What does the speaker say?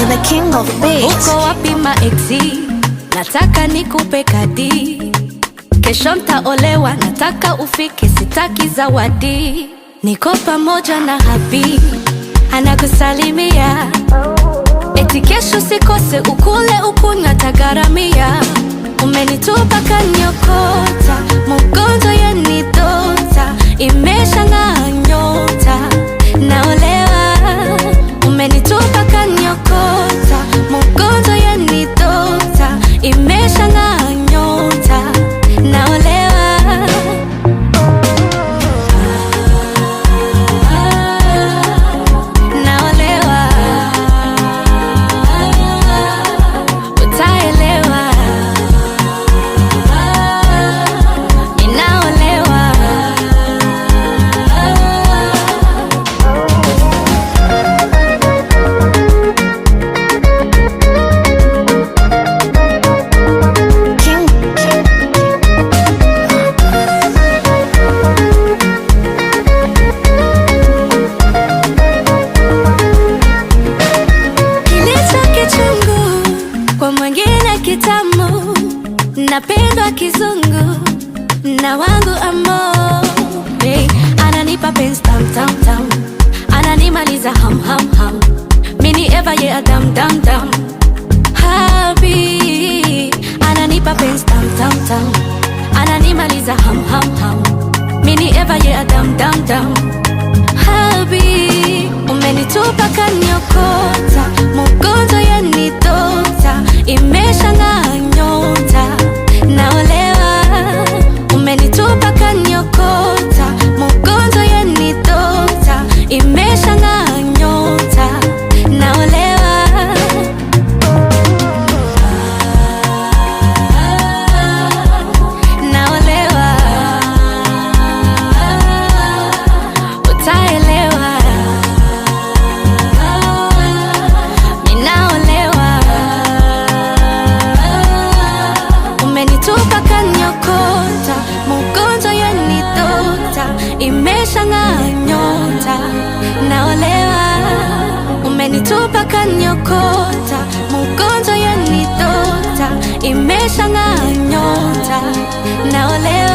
the king of beats. Uko wapi maexi? Nataka nikupe kadi. Kesho ntaolewa, nataka ufike, sitaki zawadi. Niko pamoja na habi, anakusalimia. Eti kesho sikose, ukule ukunywa tagaramia. Umenitupa kanyokota, mgonjwa yanidota. Imeshang'aa nyota, naolewa. Umenitupa kanyokota, mgonjwa yanidota. Imeshang'aa nyota, naolewa. Naolewa, utaelewa. Ninaolewa. King. Kilicho kichungu kwa mwingine kitamu, napendwa kizungu na wangu amo. Hey, ananipa penzi tam tam tam, ananimaliza ham ham ham. Mini Eva ye adam dam dam. Habi ananipa penzi tam tam tam, ananimaliza ham ham ham. Mini Eva ye adam dam dam. Habi umenitupa kanyokota, mgonjwa yanidota. Imeshang'aa nyota, naolewa. Umenitupa kanyokota, mgonjwa yanidota. Imeshang'aa nyota, naolewa. Naolewa, utaelewa. Ninaolewa. Umenitupa kanyokota, mgonjwa yanidota. Imeshang'aa nyota, naolewa. Umenitupa kanyokota, mgonjwa yanidota. Imeshang'aa nyota, naolewa.